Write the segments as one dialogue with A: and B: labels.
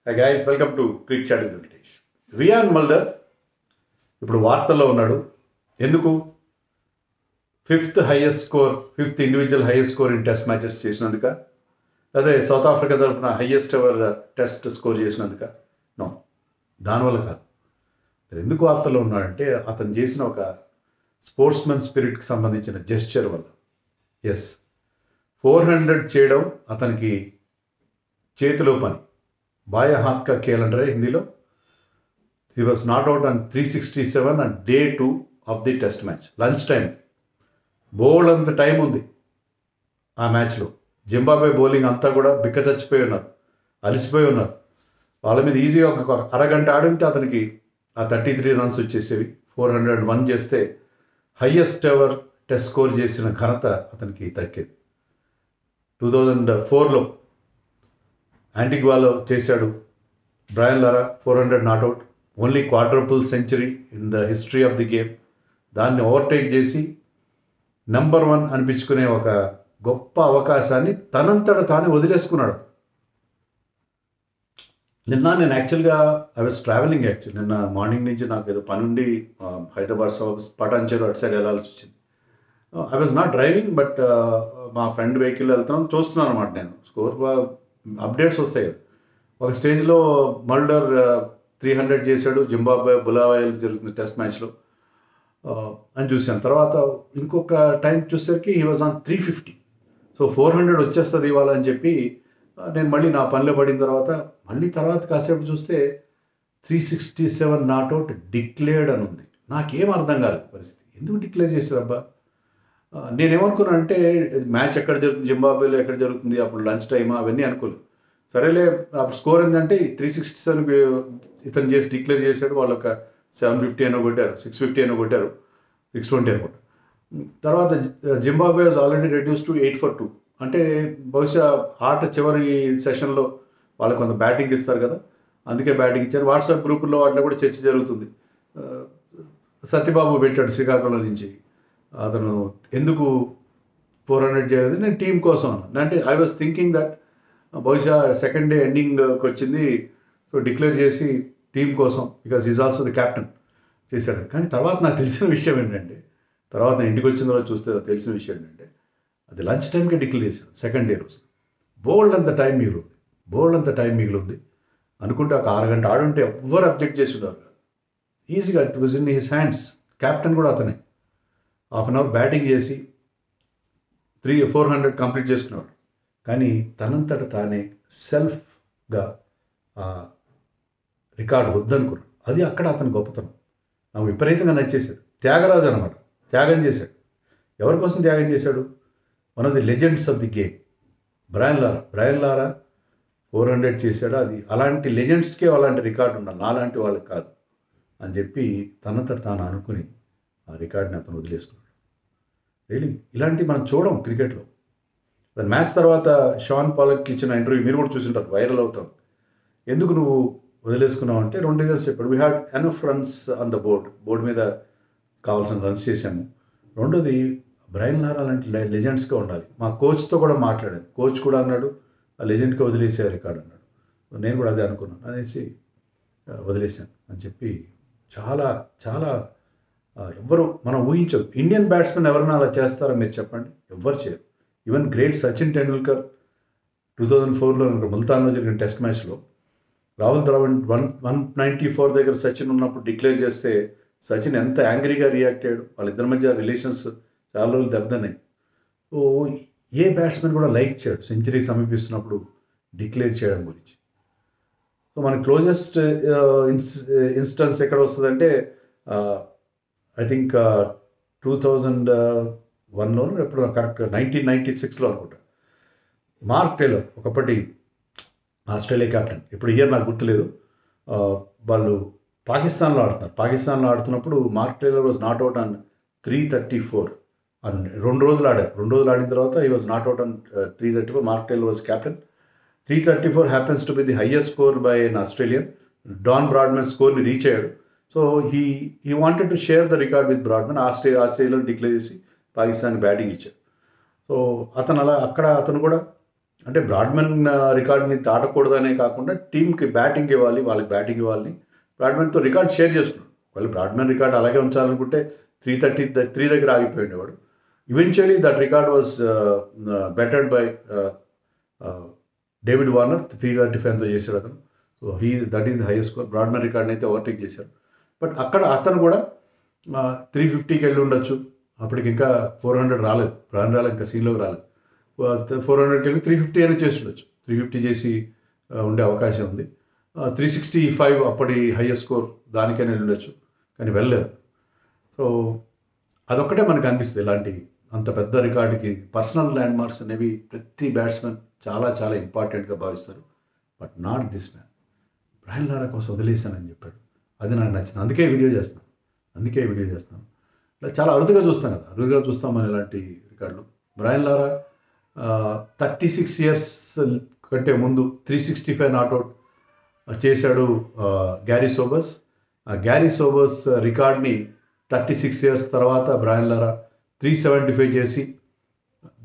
A: Hi guys, welcome to Quick Chat with Venkatesh. Wiaan Mulder ఇప్పుడు వార్తల్లో ఉన్నాడు. ఎందుకు? Fifth individual highest score in test matches చేసినందుక, అదే సౌత్ ఆఫ్రికా తరఫున హైయెస్ట్ ఎవర్ టెస్ట్ స్కోర్ చేసినందుక? నో, దానివల్ల కాదు. ఎందుకు వార్తల్లో ఉన్నాడంటే అతను చేసిన ఒక స్పోర్ట్స్మెన్ స్పిరిట్కి సంబంధించిన జెస్చర్ వల్ల. ఎస్, 400 చేయడం అతనికి చేతిలో పని. బాయ హాత్ కా ఖేల్ అంటారే హిందీలో. He was not out on 367 and day 2 of the test match. Lunch time బోల్డ్ అంత టైం ఉంది ఆ మ్యాచ్లో. జింబాబ్వే బౌలింగ్ అంతా కూడా బిక్క చచ్చిపోయి ఉన్నారు, అలసిపోయి ఉన్నారు. వాళ్ళ మీద ఈజీగా ఒక అరగంట ఆడుంటే అతనికి ఆ 33 రన్స్ వచ్చేసేవి. 401 చేస్తే హయ్యెస్ట్ ఎవర్ టెస్ట్ స్కోర్ చేసిన ఘనత అతనికి దక్కేది. 2004లో యాంటిగ్వాలో చేశాడు Brian Lara, 400 not out. Only quadruple century in the history of the game. దాన్ని ఓవర్టేక్ చేసి నెంబర్ 1 అనిపించుకునే ఒక గొప్ప అవకాశాన్ని తనంతట తానే వదిలేసుకున్నాడు. నిన్న నేను యాక్చువల్గా ఐ వాజ్ ట్రావెలింగ్. నిన్న మార్నింగ్ నుంచి నాకు ఏదో పని ఉండి హైదరాబాద్ పటాన్చెరు అటు సైడ్ వెళ్ళాల్సి వచ్చింది. I was not driving, but మా ఫ్రెండ్ వెహికల్ వెళ్తున్నాం, చూస్తున్నాను అనమాట. నేను స్కోర్ అప్డేట్స్ వస్తాయి కదా. ఒక స్టేజ్లో మల్డర్ 300 చేశాడు జింబాబ్వే బులావాయల్ జరుగుతుంది టెస్ట్ మ్యాచ్లో అని చూశాను. తర్వాత ఇంకొక టైం చూసేసరికి హీ వాజ్ ఆన్ 350. సో 400 వచ్చేస్తుంది ఇవాళ అని చెప్పి నేను మళ్ళీ నా పనిలో పడిన తర్వాత కాసేపు చూస్తే 367 నాట్అవుట్ డిక్లేర్డ్ అని ఉంది. నాకేం అర్థం కాలేదు పరిస్థితి. ఎందుకు డిక్లేర్ చేశారు అబ్బా? నేనేమనుకున్నాను అంటే మ్యాచ్ ఎక్కడ జరుగుతుంది, జింబాబ్వేలో ఎక్కడ జరుగుతుంది, అప్పుడు లంచ్ టైమా, అవన్నీ అనుకోలేదు. సరేలే, అప్పుడు స్కోర్ ఏంటంటే 367 ఇతను చేసి డిక్లేర్ చేశాడు. వాళ్ళు ఒక 750 అయినా కొట్టారు, 650 అయినా కొట్టారు, 620 అనుకుంటా. తర్వాత Zimbabwe was already reduce to 8 for 2. అంటే బహుశా ఆట చివరి సెషన్లో వాళ్ళకి కొంత బ్యాటింగ్ ఇస్తారు కదా, అందుకే బ్యాటింగ్ ఇచ్చారు. వాట్సాప్ గ్రూపుల్లో వాటిలో కూడా చర్చ జరుగుతుంది. సత్యబాబు పెట్టాడు శ్రీకాకుళం నుంచి, అతను ఎందుకు 400 చేయలేదు, నేను టీం కోసం అన్నాను. అంటే ఐ వాజ్ థింకింగ్ దట్ బహుశా సెకండ్ డే ఎండింగ్కి వచ్చింది, సో డిక్లేర్ చేసి టీం కోసం, because is also the captain చేశాడు. కానీ తర్వాత నాకు తెలిసిన విషయం ఏంటంటే, తర్వాత ఇంటికి వచ్చిన తర్వాత చూస్తే తెలిసిన విషయం ఏంటంటే, అది లంచ్ టైంకే డిక్లేర్ చేశాడు. సెకండ్ డే రోజు బోల్డ్ అంత టైం మిగిలి ఉంది అనుకుంటే ఒక 6 గంట ఆడుంటే ఎవ్వరు అబ్జెక్ట్ చేసి ఉన్నారు కాదు. ఈజీగా it was in his hands. Captain కూడా అతనే. హాఫ్ అన్ అవర్ బ్యాటింగ్ చేసి 400 కంప్లీట్ చేసుకున్నాడు. కానీ తనంతట తానే సెల్ఫ్గా రికార్డు వద్దనుకున్నాడు. అది అక్కడ అతని గొప్పతనం. నాకు విపరీతంగా నచ్చేశాడు. త్యాగరాజు అనమాట, త్యాగం చేశాడు. ఎవరి కోసం త్యాగం చేశాడు? One of the legends of the game Brian Lara 400 చేశాడు. అది అలాంటి లెజెండ్స్కే అలాంటి రికార్డు ఉండాలి, నాలాంటి వాళ్ళకి కాదు అని చెప్పి తనంతట తాను అనుకుని ఆ రికార్డుని అతను వదిలేసుకున్నాడు. రియలీ ఇలాంటివి మనం చూడం క్రికెట్లో. మ్యాచ్ తర్వాత షాన్ పాలక్కి ఇచ్చిన ఇంటర్వ్యూ మీరు కూడా చూసింటారు, వైరల్ అవుతాం. ఎందుకు నువ్వు వదిలేసుకున్నావు అంటే 2 రీజన్స్ చెప్పాడు. We had enough runs on the board మీద కావాల్సిన రన్స్ చేశాము. రెండోది బ్రయన్ లారా లాంటి లెజెండ్స్గా ఉండాలి. మా కోచ్తో కూడా మాట్లాడాను. కోచ్ కూడా అన్నాడు ఆ లెజెండ్కి వదిలేసే రికార్డు అన్నాడు. నేను కూడా అదే అనుకున్నాను అనేసి వదిలేశాను అని చెప్పి చాలా చాలా ఎవ్వరు మనం ఊహించదు. ఇండియన్ బ్యాట్స్మెన్ ఎవరైనా అలా చేస్తారో మీరు చెప్పండి? ఎవ్వరు చేయరు. ఈవెన్ గ్రేట్ సచిన్ టెండూల్కర్ 2004లో ముల్తాన్లో జరిగిన టెస్ట్ మ్యాచ్లో రాహుల్ ద్రావిడ్ 194 దగ్గర సచిన్ ఉన్నప్పుడు డిక్లేర్ చేస్తే సచిన్ ఎంత యాంగ్రీగా రియాక్ట్ అయ్యాడు. వాళ్ళిద్దరి మధ్య రిలేషన్స్ చాలా రోజులు దెబ్బతిన్నాయి. సో ఏ బ్యాట్స్మెన్ కూడా లైక్ చేయడు సెంచరీ సమీపిస్తున్నప్పుడు డిక్లేర్ చేయడం గురించి. సో మన క్లోజెస్ట్ ఇన్స్టెన్స్ ఎక్కడ వస్తుందంటే ఐ థింక్ 2001లో ఎప్పుడు కరెక్ట్ 1996లో అనుకుంటా. మార్క్ టేలర్ ఒకప్పటి ఆస్ట్రేలియా క్యాప్టెన్, ఇప్పుడు ఇయర్ నాకు గుర్తులేదు. వాళ్ళు పాకిస్తాన్లో ఆడుతున్నప్పుడు Mark Taylor was not out on 334 అని 2 రోజులు ఆడారు. 2 రోజులు ఆడిన తర్వాత he was not out on 334. Mark Taylor was captain. 334 happens to be the highest score by an Australian. Don Bradman స్కోర్ని రీచ్ అయ్యాడు. So he wanted to share the record with Bradman. ఆస్ట్రేలియాలో declare చేసి Pakistan batting ఇచ్చాడు. So అతను అలా అక్కడ అతను కూడా అంటే బ్రాడ్మన్ రికార్డ్ని దాటకూడదనే కాకుండా టీంకి బ్యాటింగ్ ఇవ్వాలి, వాళ్ళకి బ్యాటింగ్ ఇవ్వాలి. బ్రాడ్మన్తో రికార్డ్ షేర్ చేసుకున్నాడు. వాళ్ళు బ్రాడ్మన్ రికార్డ్ అలాగే ఉంచాలనుకుంటే 3 దగ్గర ఆగిపోయింది వాడు. Eventually that record was bettered by David Warner. 335తో చేశాడు అతను. So that is the highest score. Bradman రికార్డ్ని అయితే ఓవర్టేక్ చేశారు. బట్ అక్కడ అతను కూడా 350కి వెళ్ళి ఉండొచ్చు. అప్పటికి ఇంకా 400 రాలేదు, ఇంకా సీన్లోకి రాలేదు. 400కి వెళ్ళి 350 అయినా చేసి ఉండొచ్చు. 350 చేసి ఉండే అవకాశం ఉంది. 365 అప్పటి హైయెస్ట్ స్కోర్, దానికైనా వెళ్ళొచ్చు, కానీ వెళ్ళలేదు. సో అదొక్కటే మనకు అనిపిస్తుంది. ఇలాంటి అంత పెద్ద రికార్డుకి పర్సనల్ ల్యాండ్ మార్క్స్ అనేవి ప్రతి బ్యాట్స్మెన్ చాలా చాలా ఇంపార్టెంట్గా భావిస్తారు. But not this man. Brian Lara కోసం వదిలేశానని చెప్పాడు. అది నాకు నచ్చింది. అందుకే వీడియో చేస్తాను. ఇలా చాలా అరుదుగా చూస్తాం కదా, అరుదుగా చూస్తాం మనం ఇలాంటి రికార్డులు. బ్రయన్ లారా 36 ఇయర్స్ కంటే ముందు 365 నాట్అవుట్ చేశాడు గ్యారీ సోబర్స్. ఆ గ్యారీ సోబర్స్ రికార్డ్ని 36 ఇయర్స్ తర్వాత బ్రయన్ లారా 375 చేసి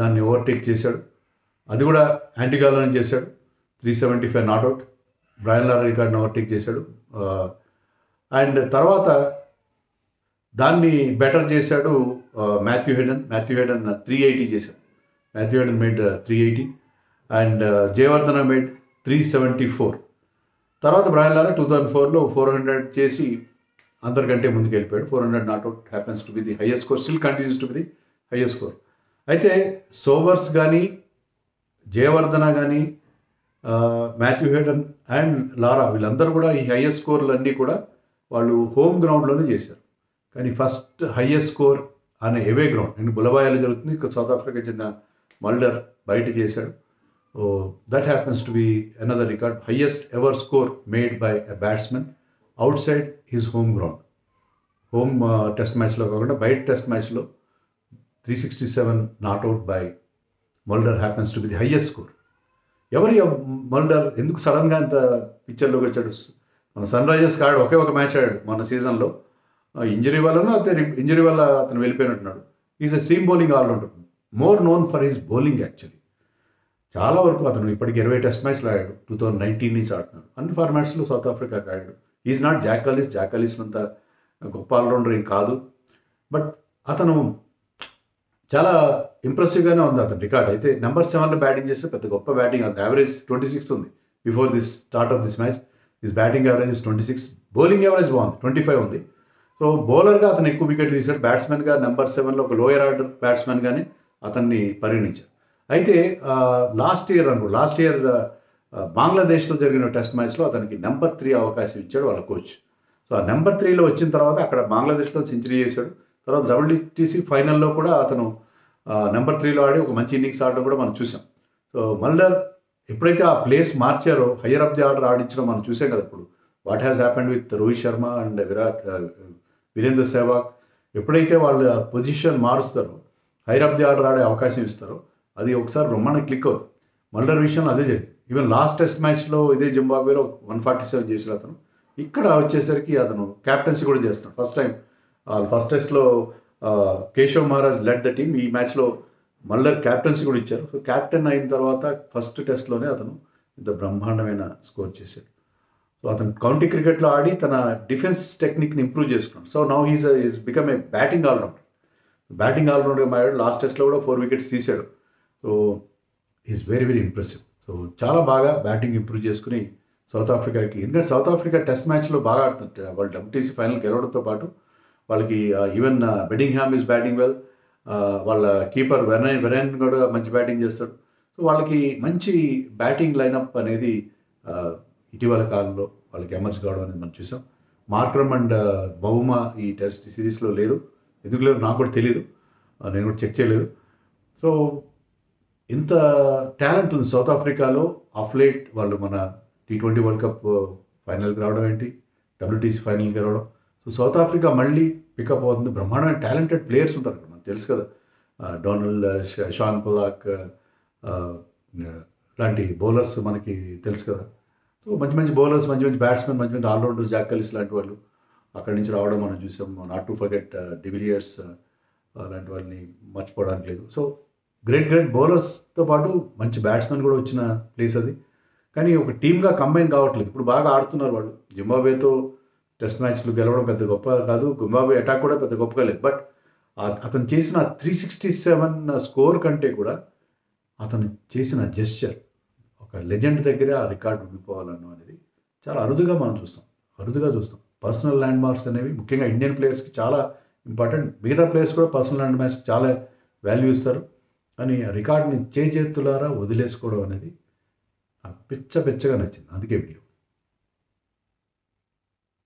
A: దాన్ని ఓవర్టేక్ చేశాడు. అది కూడా యాంటిగాలోనే చేశాడు. 375 నాట్అవుట్ బ్రయన్ లారా రికార్డ్ని ఓవర్టేక్ చేశాడు. అండ్ తర్వాత దాన్ని బెటర్ చేశాడు మాథ్యూ హెడన్. 380 చేశాడు. Matthew hidden made 380 and Jayavardhana made 374. తర్వాత బ్రయన్ లారా 2004లో 400 చేసి అందరికంటే ముందుకు వెళ్ళిపోయాడు. 400 not out happens to be the highest score, still continues to be the highest score. అయితే సోబర్స్ కానీ, జయవర్ధన కానీ, మాథ్యూ హెడన్ అండ్ లారా వీళ్ళందరూ కూడా ఈ హైయెస్ట్ స్కోర్లన్నీ కూడా వాళ్ళు హోమ్ గ్రౌండ్లోనే చేశారు. కానీ ఫస్ట్ హైయెస్ట్ స్కోర్ అనే ఎవే గ్రౌండ్, నేను బులబాయాలో జరుగుతుంది, సౌత్ ఆఫ్రికా చెందిన మల్డర్ బయట చేశాడు. That happens to be another record, highest ever score made by a batsmen out side his home ground. Home test మ్యాచ్లో కాకుండా బయట టెస్ట్ మ్యాచ్లో 367 not out by Mulder happens to be the highest score. ఎవరి Mulder ఎందుకు సడన్గా అంత పిక్చర్లోకి వచ్చాడు? మన సన్ రైజర్స్ ఆడాడు, ఒకే ఒక మ్యాచ్ ఆడాడు మన సీజన్లో. ఇంజరీ వల్ల అతను వెళ్ళిపోయినట్టున్నాడు. Is a seam bowling allrounder, more known for his bowling actually. చాలా వరకు అతను ఇప్పటికి 20 టెస్ట్ మ్యాచ్లు ఆడాడు. 2019 నుంచి ఆడుతున్నాడు. అన్ని ఫార్మాట్స్లో సౌత్ ఆఫ్రికాకి ఆడాడు. ఈజ్ నాట్ జాకాలిస్ అంత గొప్ప ఆల్రౌండర్ ఏం కాదు. బట్ అతను చాలా ఇంప్రెసివ్గానే ఉంది అతని రికార్డ్. అయితే నెంబర్ 7లో బ్యాటింగ్ చేస్తే పెద్ద గొప్ప బ్యాటింగ్. అతను యావరేజ్ 26 ఉంది before this start of this match. This batting average is 26, bowling average బాగుంది, 25 ఉంది. సో బౌలర్గా అతను ఎక్కువ వికెట్ తీశాడు. బ్యాట్స్మెన్గా నెంబర్ 7లో ఒక లోయర్ ఆర్డర్ బ్యాట్స్మెన్గానే అతన్ని పరిగణించారు. అయితే లాస్ట్ ఇయర్ బంగ్లాదేశ్లో జరిగిన టెస్ట్ మ్యాచ్లో అతనికి నెంబర్ 3 అవకాశం ఇచ్చాడు వాళ్ళ కోచ్. సో ఆ నెంబర్ 3లో వచ్చిన తర్వాత అక్కడ బంగ్లాదేశ్లో సెంచరీ చేశాడు. తర్వాత WTC ఫైనల్లో కూడా అతను నెంబర్ 3లో ఆడి ఒక మంచి ఇన్నింగ్స్ ఆడడం కూడా మనం చూసాం. సో మల్డర్ ఎప్పుడైతే ఆ ప్లేస్ మార్చారో, హయ్యర్ అప్ ది ఆర్డర్ ఆడించడం మనం చూసాం కదా. ఇప్పుడు what has happened with Rohit Sharma and Virender Sehwag. ఎప్పుడైతే వాళ్ళ పొజిషన్ మారుస్తారో, హైర్ అప్ ది ఆర్డర్ ఆడే అవకాశం ఇస్తారో, అది ఒకసారి బ్రహ్మాండంగా క్లిక్ అవుతుంది. మల్డర్ విషయంలో అదే జరిగింది. ఈవెన్ లాస్ట్ టెస్ట్ మ్యాచ్లో ఇదే జింబాబ్వేలో 147 చేసిన అతను ఇక్కడ వచ్చేసరికి అతను క్యాప్టెన్సీ కూడా చేస్తున్నాడు. ఫస్ట్ టెస్ట్లో Keshav Maharaj lead the team. ఈ మ్యాచ్లో మల్డర్ క్యాప్టెన్సీ కూడా ఇచ్చారు. సో క్యాప్టెన్ అయిన తర్వాత ఫస్ట్ టెస్ట్లోనే అతను ఇంత బ్రహ్మాండమైన స్కోర్ చేశాడు. సో అతను కౌంటీ క్రికెట్లో ఆడి తన డిఫెన్స్ టెక్నిక్ని ఇంప్రూవ్ చేసుకున్నాడు. So now is become a batting allrounder మారాడు. లాస్ట్ టెస్ట్లో కూడా 4 వికెట్స్ తీశాడు. So is very very impressive. So చాలా బాగా బ్యాటింగ్ ఇంప్రూవ్ చేసుకుని సౌత్ ఆఫ్రికాకి, ఎందుకంటే సౌత్ ఆఫ్రికా టెస్ట్ మ్యాచ్లో బాగా ఆడుతుంటారు. వాళ్ళు WTC ఫైనల్ గెలవడంతో పాటు వాళ్ళకి even Bedingham is batting well. వాళ్ళ కీపర్ వెరైన్ కూడా మంచి బ్యాటింగ్ చేస్తాడు. సో వాళ్ళకి మంచి బ్యాటింగ్ లైనప్ అనేది ఇటీవల కాలంలో వాళ్ళకి ఎమర్జ్ కావడం అనేది మనం చూసాం. మార్క్రమ్ అండ్ బౌమా ఈ టెస్ట్ సిరీస్లో లేరు. ఎందుకు లేరు నాకు కూడా తెలియదు, నేను కూడా చెక్ చేయలేదు. సో ఇంత టాలెంట్ ఉంది సౌత్ ఆఫ్రికాలో. ఆఫ్ లేట్ వాళ్ళు మన T20 వరల్డ్ కప్ ఫైనల్కి రావడం ఏంటి, WTC ఫైనల్కి రావడం. సో సౌత్ ఆఫ్రికా మళ్ళీ పికప్ అవుతుంది. బ్రహ్మాండమైన టాలెంటెడ్ ప్లేయర్స్ ఉంటారు అక్కడ, మనకు తెలుసు కదా. డొనాల్డ్, షాన్ పొలాక్ లాంటి బౌలర్స్ మనకి తెలుసు కదా. సో మంచి బౌలర్స్, మంచి బ్యాట్స్మెన్, మంచి ఆల్రౌండర్స్, జాకాలిస్ లాంటి వాళ్ళు అక్కడి నుంచి రావడం మనం చూసాం. నాట్ టు ఫర్గెట్ డివిలియర్స్ లాంటి వాళ్ళని మర్చిపోవడానికి లేదు. సో గ్రేట్ బౌలర్స్తో పాటు మంచి బ్యాట్స్మెన్ కూడా వచ్చిన ప్లేస్ అది. కానీ ఒక టీమ్గా కంబైన్ కావట్లేదు. ఇప్పుడు బాగా ఆడుతున్నారు వాళ్ళు. జింబాబ్వేతో టెస్ట్ మ్యాచ్లు గెలవడం పెద్ద గొప్ప కాదు, జింబాబ్వే అటాక్ కూడా పెద్ద గొప్పగా లేదు. బట్ అతను చేసిన 367 స్కోర్ కంటే కూడా అతను చేసిన జెస్చర్, ఒక లెజెండ్ దగ్గర ఆ రికార్డు ఉండిపోవాలన్న అనేది చాలా అరుదుగా చూస్తాం. పర్సనల్ ల్యాండ్ మార్క్స్ అనేవి ముఖ్యంగా ఇండియన్ ప్లేయర్స్కి చాలా ఇంపార్టెంట్. మిగతా ప్లేయర్స్ కూడా పర్సనల్ ల్యాండ్ మార్క్స్కి చాలా వాల్యూ ఇస్తారు. కానీ ఆ రికార్డుని చేతులారా వదిలేసుకోవడం అనేది నాకు పిచ్చగా నచ్చింది. అందుకే వీడియో.